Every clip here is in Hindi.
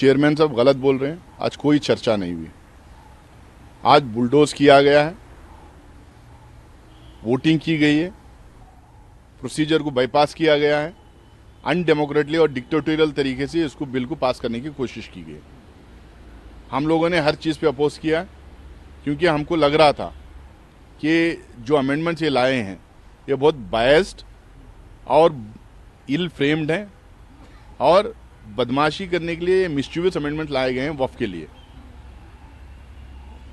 चेयरमैन साहब गलत बोल रहे हैं। आज कोई चर्चा नहीं हुई। आज बुलडोज किया गया है, वोटिंग की गई है, प्रोसीजर को बाईपास किया गया है, अनडेमोक्रेटली और डिक्टेटोरियल तरीके से इसको बिल को पास करने की कोशिश की गई। हम लोगों ने हर चीज़ पे अपोज किया क्योंकि हमको लग रहा था कि जो अमेंडमेंट्स ये लाए हैं ये बहुत बायस्ड और इल फ्रेम्ड हैं और बदमाशी करने के लिए मिस्चीवियस अमेंडमेंट लाए गए हैं वक्फ के लिए।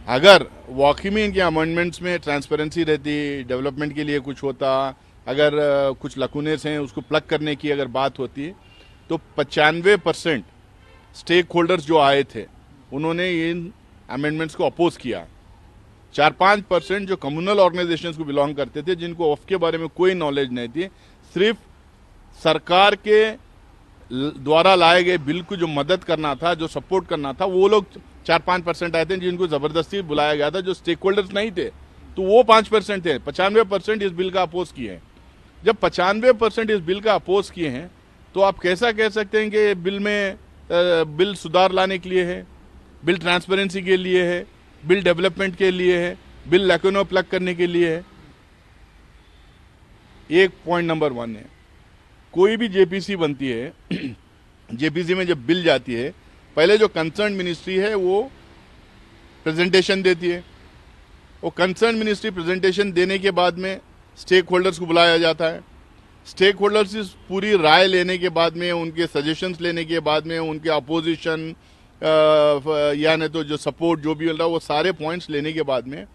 अगर वाकई में इनके अमेंडमेंट्स में ट्रांसपेरेंसी रहती, डेवलपमेंट के लिए कुछ होता, अगर कुछ लकूनेस हैं उसको प्लग करने की अगर बात होती तो 95% स्टेक होल्डर्स जो आए थे उन्होंने इन अमेंडमेंट्स को अपोज किया। 4-5% जो कम्युनल ऑर्गेनाइजेशंस को बिलोंग करते थे, जिनको वक्फ के बारे में कोई नॉलेज नहीं थी, सिर्फ सरकार के द्वारा लाए गए बिल को जो मदद करना था, जो सपोर्ट करना था, वो लोग 4-5% आए थे जिनको जबरदस्ती बुलाया गया था, जो स्टेक होल्डर्स नहीं थे तो वो 5% थे। 95% इस बिल का अपोज किए हैं। जब 95% इस बिल का अपोज किए हैं तो आप कैसा कह सकते हैं कि बिल में बिल सुधार लाने के लिए है, बिल ट्रांसपेरेंसी के लिए है, बिल डेवलपमेंट के लिए है, बिल लैकुना प्लग करने के लिए है। एक पॉइंट नंबर 1 है, कोई भी जेपीसी बनती है जेपीसी में जब बिल जाती है पहले जो कंसर्न मिनिस्ट्री है वो प्रेजेंटेशन देती है। वो कंसर्न मिनिस्ट्री प्रेजेंटेशन देने के बाद में स्टेक होल्डर्स को बुलाया जाता है। स्टेक होल्डर्स की पूरी राय लेने के बाद में, उनके सजेशंस लेने के बाद में, उनके अपोजिशन या नहीं तो जो सपोर्ट जो भी मिल रहा है वो सारे पॉइंट्स लेने के बाद में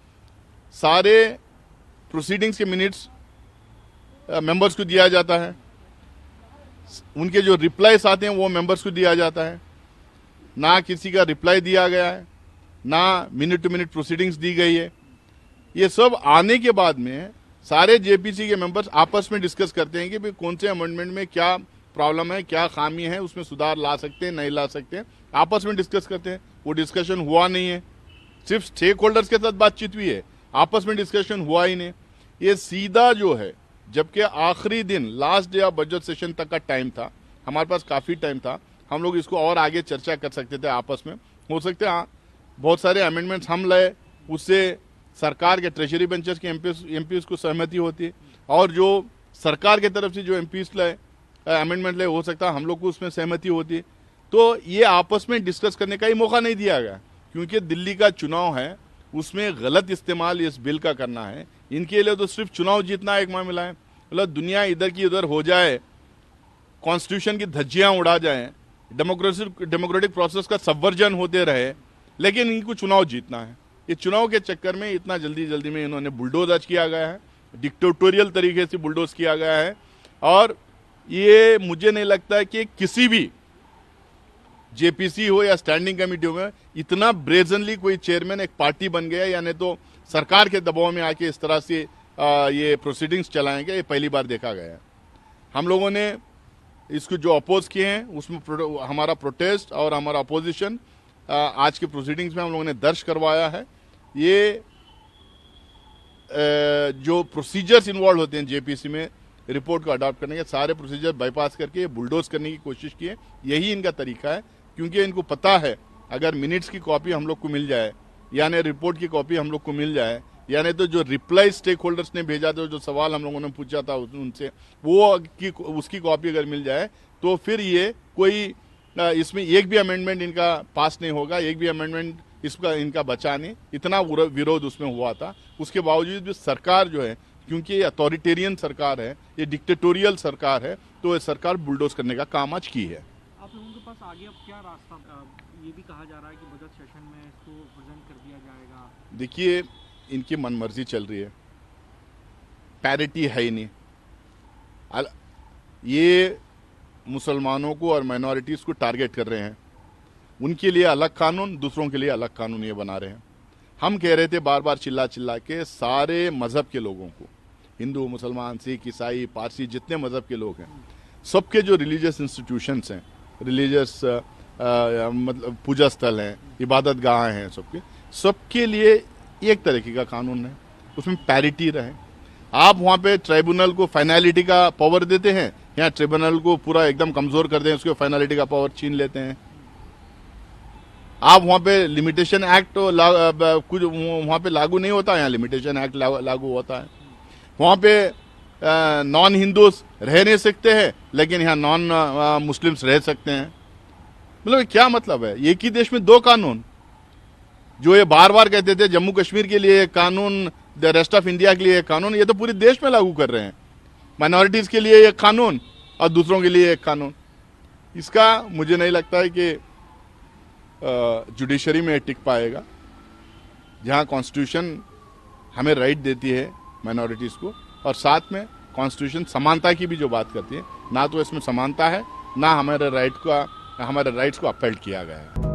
सारे प्रोसीडिंग्स के मिनट्स मेंबर्स को दिया जाता है। उनके जो रिप्लाईस आते हैं वो मेंबर्स को दिया जाता है। ना किसी का रिप्लाई दिया गया है, ना मिनट टू मिनट प्रोसीडिंग्स दी गई है। ये सब आने के बाद में सारे जेपीसी के मेंबर्स आपस में डिस्कस करते हैं कि भाई कौन से अमेंडमेंट में क्या प्रॉब्लम है, क्या खामी है, उसमें सुधार ला सकते हैं, नहीं ला सकते हैं, आपस में डिस्कस करते हैं। वो डिस्कशन हुआ नहीं है, सिर्फ स्टेक होल्डर्स के साथ बातचीत हुई है, आपस में डिस्कशन हुआ ही नहीं। ये सीधा जो है, जबकि आखिरी दिन last day of budget session तक का टाइम था, हमारे पास काफ़ी टाइम था, हम लोग इसको और आगे चर्चा कर सकते थे आपस में। हो सकते हैं बहुत सारे अमेंडमेंट्स हम लाए, उससे सरकार के ट्रेजरी बेंचेस के एमपीज को सहमति होती है, और जो सरकार के तरफ से जो एमपीज लाए अमेंडमेंट लाए, हो सकता है हम लोग को उसमें सहमति होती है। तो ये आपस में डिस्कस करने का ही मौका नहीं दिया गया, क्योंकि दिल्ली का चुनाव है, उसमें गलत इस्तेमाल इस बिल का करना है। इनके लिए तो सिर्फ चुनाव जीतना एक मामला है, मतलब दुनिया इधर की उधर हो जाए, कॉन्स्टिट्यूशन की धज्जियां उड़ा जाए, डेमोक्रेटिक प्रोसेस का सबवर्जन होते रहे, लेकिन इनको चुनाव जीतना है। ये चुनाव के चक्कर में इतना जल्दी में इन्होंने बुलडोज आज किया गया है, डिक्टेटोरियल तरीके से बुलडोज किया गया है। और ये मुझे नहीं लगता है कि किसी भी जेपीसी हो या स्टैंडिंग कमेटी हो में इतना ब्रेजनली कोई चेयरमैन एक पार्टी बन गया, या नहीं तो सरकार के दबाव में आके इस तरह से ये प्रोसीडिंग्स चलाएंगे, ये पहली बार देखा गया है। हम लोगों ने इसको जो अपोज किए हैं उसमें हमारा प्रोटेस्ट और हमारा अपोजिशन आज के प्रोसीडिंग्स में हम लोगों ने दर्ज करवाया है। ये जो प्रोसीजर्स इन्वॉल्व होते हैं जेपीसी में रिपोर्ट को अडॉप्ट करने के, सारे प्रोसीजर बाईपास करके बुलडोज करने की कोशिश की है। यही इनका तरीका है, क्योंकि इनको पता है अगर मिनट्स की कॉपी हम लोग को मिल जाए, यानी रिपोर्ट की कॉपी हम लोग को मिल जाए, यानी तो जो रिप्लाई स्टेक होल्डर्स ने भेजा था, जो सवाल हम लोगों ने पूछा था उनसे, वो उसकी कॉपी अगर मिल जाए तो फिर ये कोई इसमें एक भी अमेंडमेंट इनका पास नहीं होगा, एक भी अमेंडमेंट इसका इनका बचा नहीं। इतना विरोध उसमें हुआ था, उसके बावजूद भी सरकार जो है, क्योंकि ये अथॉरिटेरियन सरकार है, ये डिक्टेटोरियल सरकार है, तो ये सरकार बुलडोज करने का काम आज की है। आप लोगों के पास आगे अब क्या रास्ता, ये भी कहा जा रहा है कि बजट सेशन में इसको प्रेजेंट कर दिया जाएगा। देखिए, इनकी मनमर्जी चल रही है, पैरिटी है ही नहीं। ये मुसलमानों को और माइनॉरिटीज़ को टारगेट कर रहे हैं, उनके लिए अलग कानून, दूसरों के लिए अलग कानून ये बना रहे हैं। हम कह रहे थे बार बार चिल्ला के सारे मज़हब के लोगों को, हिंदू, मुसलमान, सिख, ईसाई, पारसी, जितने मज़हब के लोग हैं, सबके जो रिलीजियस इंस्टीट्यूशंस हैं, रिलीजियस मतलब पूजा स्थल हैं, इबादत गाह हैं, सबके लिए एक तरीके का कानून है, उसमें पैरिटी रहे। आप वहाँ पे ट्राइब्यूनल को फाइनलिटी का पावर देते हैं, यहाँ ट्रिब्यूनल को पूरा एकदम कमज़ोर कर दें, उसके फाइनलिटी का पावर छीन लेते हैं। आप वहाँ पे लिमिटेशन एक्ट कुछ वहाँ पे लागू नहीं होता, यहाँ लिमिटेशन एक्ट लागू होता है। वहाँ पे नॉन हिंदूज रह नहीं सकते हैं, लेकिन यहाँ नॉन मुस्लिम्स रह सकते हैं। मतलब क्या मतलब है? एक ही देश में दो कानून। जो ये बार बार कहते थे जम्मू कश्मीर के लिए एक कानून, द रेस्ट ऑफ इंडिया के लिए एक कानून, ये तो पूरे देश में लागू कर रहे हैं। माइनॉरिटीज के लिए एक कानून और दूसरों के लिए एक कानून। इसका मुझे नहीं लगता है कि जुडिशरी में टिक पाएगा, जहां कॉन्स्टिट्यूशन हमें राइट देती है माइनॉरिटीज को, और साथ में कॉन्स्टिट्यूशन समानता की भी जो बात करती है, ना तो इसमें समानता है, ना हमारे राइट्स को अपहेल्ड किया गया है।